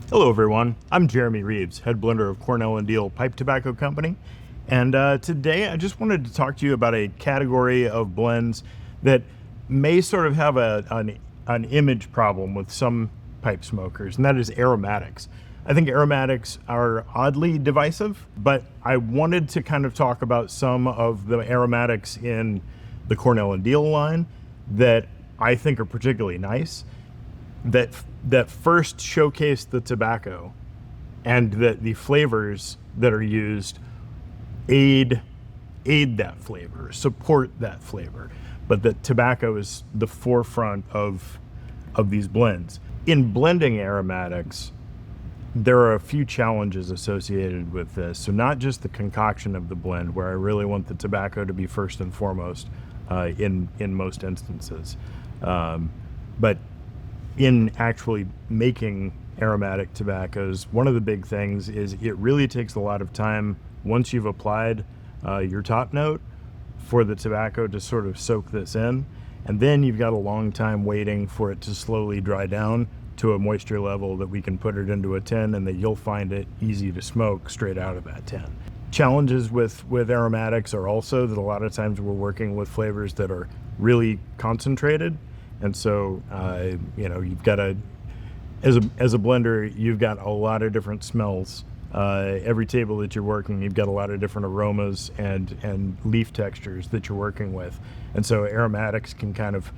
Hello everyone, I'm Jeremy Reeves, head blender of Cornell Diehl Pipe Tobacco Company, and today I just wanted to talk to you about a category of blends that may sort of have an image problem with some pipe smokers, and that is aromatics. I think aromatics are oddly divisive, but I wanted to kind of talk about some of the aromatics in the Cornell Diehl line that I think are particularly nice, that first showcase the tobacco, and that the flavors that are used aid that flavor, support that flavor, but that tobacco is the forefront of these blends. In blending aromatics, there are a few challenges associated with this. So not just the concoction of the blend, where I really want the tobacco to be first and foremost in most instances, but in actually making aromatic tobaccos, one of the big things is it really takes a lot of time once you've applied your top note for the tobacco to sort of soak this in. And then you've got a long time waiting for it to slowly dry down to a moisture level that we can put it into a tin and that you'll find it easy to smoke straight out of that tin. Challenges with aromatics are also that a lot of times we're working with flavors that are really concentrated. And so, you've got as a blender, you've got a lot of different smells. Every table that you're working, you've got a lot of different aromas and leaf textures that you're working with. And so aromatics can kind of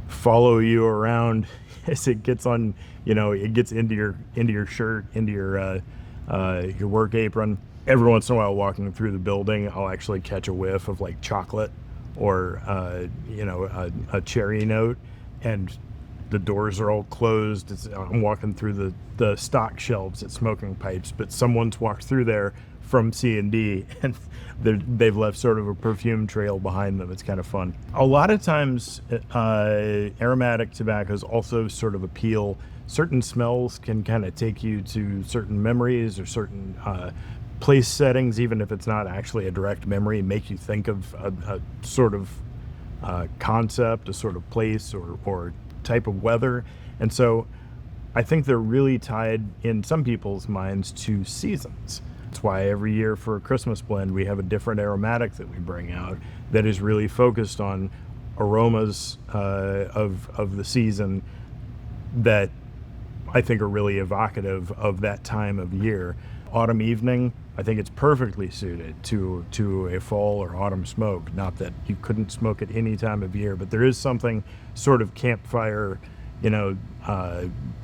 follow you around as it gets on, it gets into your shirt, into your work apron. Every once in a while walking through the building, I'll actually catch a whiff of like chocolate or a cherry note, and the doors are all closed. I'm walking through the stock shelves at Smoking Pipes, but someone's walked through there from C&D and they've left sort of a perfume trail behind them. It's kind of fun. A lot of times aromatic tobaccos also sort of appeal. Certain smells can kind of take you to certain memories or certain place settings, even if it's not actually a direct memory, make you think of a sort of concept, a sort of place or type of weather. And so I think they're really tied in some people's minds to seasons. That's why every year for a Christmas blend, we have a different aromatic that we bring out that is really focused on aromas of the season that I think are really evocative of that time of year. Autumn evening, I think it's perfectly suited to a fall or autumn smoke. Not that you couldn't smoke at any time of year, but there is something sort of campfire,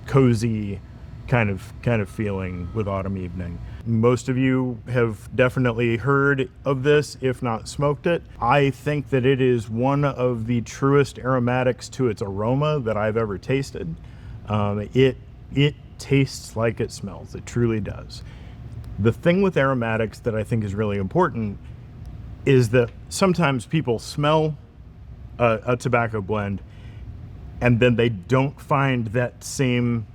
cozy kind of feeling with autumn evening. Most of you have definitely heard of this, if not smoked it. I think that it is one of the truest aromatics to its aroma that I've ever tasted. It tastes like it smells. It truly does. The thing with aromatics that I think is really important is that sometimes people smell a tobacco blend and then they don't find that same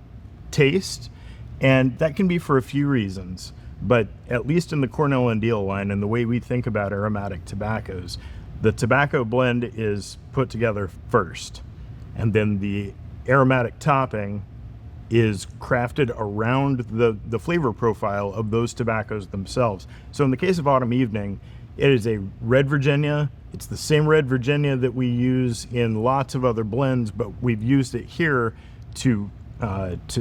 taste. And that can be for a few reasons. But at least in the Cornell Diehl line and the way we think about aromatic tobaccos, the tobacco blend is put together first. And then the aromatic topping is crafted around the flavor profile of those tobaccos themselves. So in the case of Autumn Evening, it is a red Virginia. It's the same red Virginia that we use in lots of other blends, but we've used it here to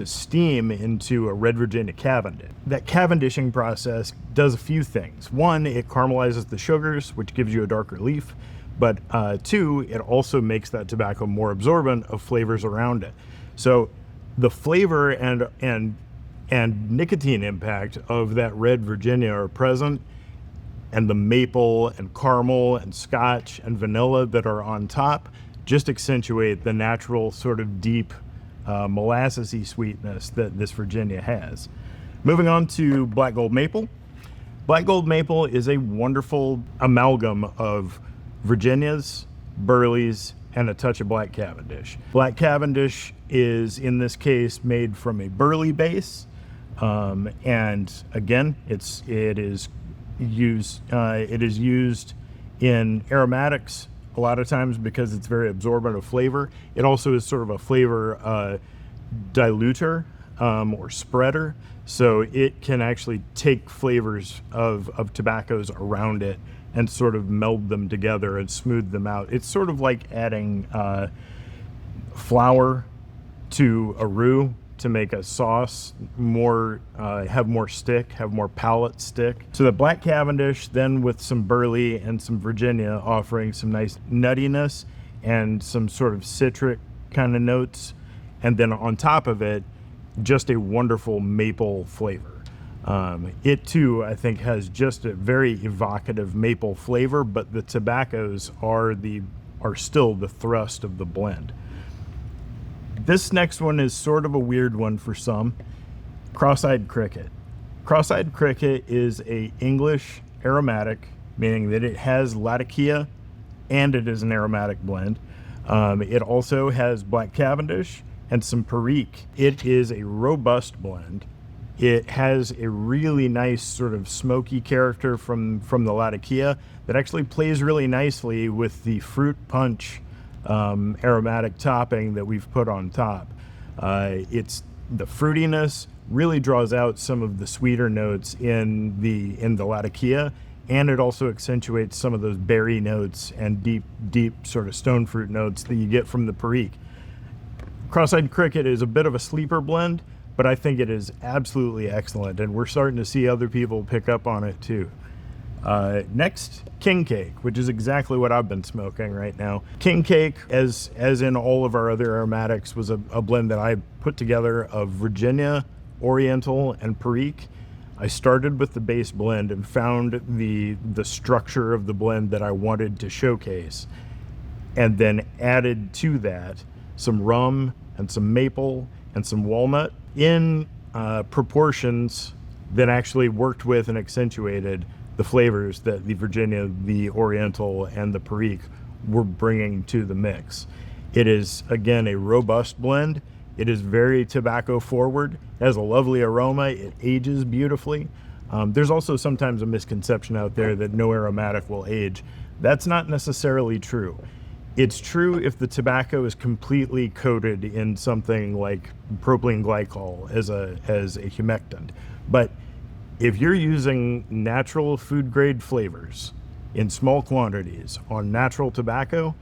steam into a red Virginia Cavendish. That Cavendishing process does a few things. One, it caramelizes the sugars, which gives you a darker leaf. But two, it also makes that tobacco more absorbent of flavors around it. So the flavor and nicotine impact of that red Virginia are present, and the maple and caramel and scotch and vanilla that are on top just accentuate the natural sort of deep molassesy sweetness that this Virginia has. Moving on to Black Gold Maple. Black Gold Maple is a wonderful amalgam of Virginias, Burleys, and a touch of Black Cavendish. Black Cavendish is, in this case, made from a Burley base, and again, it is used in aromatics a lot of times because it's very absorbent of flavor. It also is sort of a flavor diluter or spreader, so it can actually take flavors of tobaccos around it and sort of meld them together and smooth them out. It's sort of like adding flour to a roux to make a sauce more have more stick, have more palate stick. So the black Cavendish, then with some Burley and some Virginia, offering some nice nuttiness and some sort of citric kind of notes, and then on top of it, just a wonderful maple flavor. It too, I think, has just a very evocative maple flavor, but the tobaccos are still the thrust of the blend. This next one is sort of a weird one for some. Cross-eyed cricket. Cross-eyed cricket is a English aromatic, meaning that it has Latakia and it is an aromatic blend. It also has black Cavendish and some Perique. It is a robust blend. It has a really nice sort of smoky character from the Latakia that actually plays really nicely with the fruit punch aromatic topping that we've put on top. It's the fruitiness really draws out some of the sweeter notes in the Latakia, and it also accentuates some of those berry notes and deep sort of stone fruit notes that you get from the Perique. Cross-eyed cricket is a bit of a sleeper blend, but I think it is absolutely excellent, and we're starting to see other people pick up on it too. Next, King Cake, which is exactly what I've been smoking right now. King Cake, as in all of our other aromatics, was a blend that I put together of Virginia, Oriental, and Perique. I started with the base blend and found the structure of the blend that I wanted to showcase, and then added to that some rum and some maple and some walnut in proportions that actually worked with and accentuated the flavors that the Virginia, the Oriental, and the Perique were bringing to the mix. It is, again, a robust blend. It is very tobacco forward. It has a lovely aroma. It ages beautifully. There's also sometimes a misconception out there that no aromatic will age. That's not necessarily true. It's true if the tobacco is completely coated in something like propylene glycol as a humectant. But if you're using natural food grade flavors in small quantities on natural tobacco,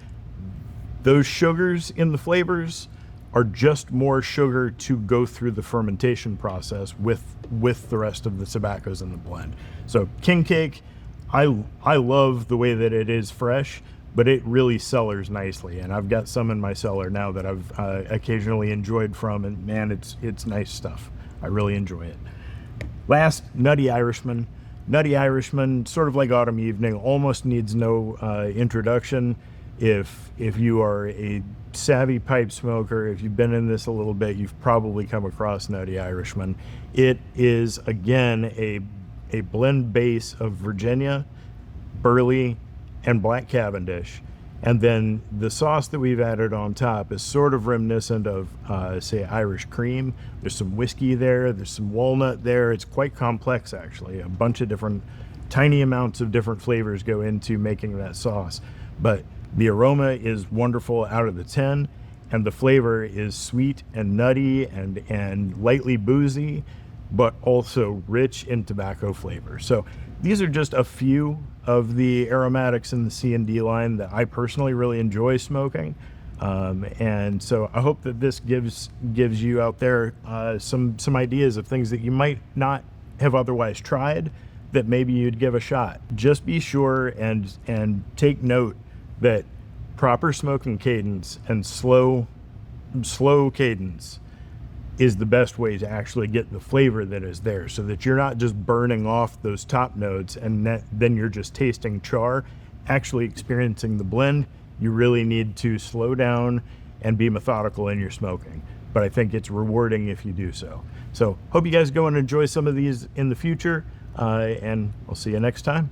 those sugars in the flavors are just more sugar to go through the fermentation process with the rest of the tobaccos in the blend. So King Cake, I love the way that it is fresh, but it really cellars nicely, and I've got some in my cellar now that I've occasionally enjoyed from, and man, it's nice stuff. I really enjoy it. Last, Nutty Irishman. Nutty Irishman, sort of like Autumn Evening, almost needs no introduction. If you are a savvy pipe smoker, if you've been in this a little bit, you've probably come across Nutty Irishman. It is, again, a blend base of Virginia, Burley, and black Cavendish. And then the sauce that we've added on top is sort of reminiscent of, say, Irish cream. There's some whiskey there, there's some walnut there. It's quite complex, actually. A bunch of different, tiny amounts of different flavors go into making that sauce. But the aroma is wonderful out of the 10, and the flavor is sweet and nutty and lightly boozy, but also rich in tobacco flavor. So these are just a few of the aromatics in the C&D line that I personally really enjoy smoking. And so I hope that this gives you out there some ideas of things that you might not have otherwise tried that maybe you'd give a shot. Just be sure and take note that proper smoking cadence and slow cadence is the best way to actually get the flavor that is there, so that you're not just burning off those top notes and then you're just tasting char. Actually experiencing the blend, you really need to slow down and be methodical in your smoking. But I think it's rewarding if you do so. So hope you guys go and enjoy some of these in the future, and I'll see you next time.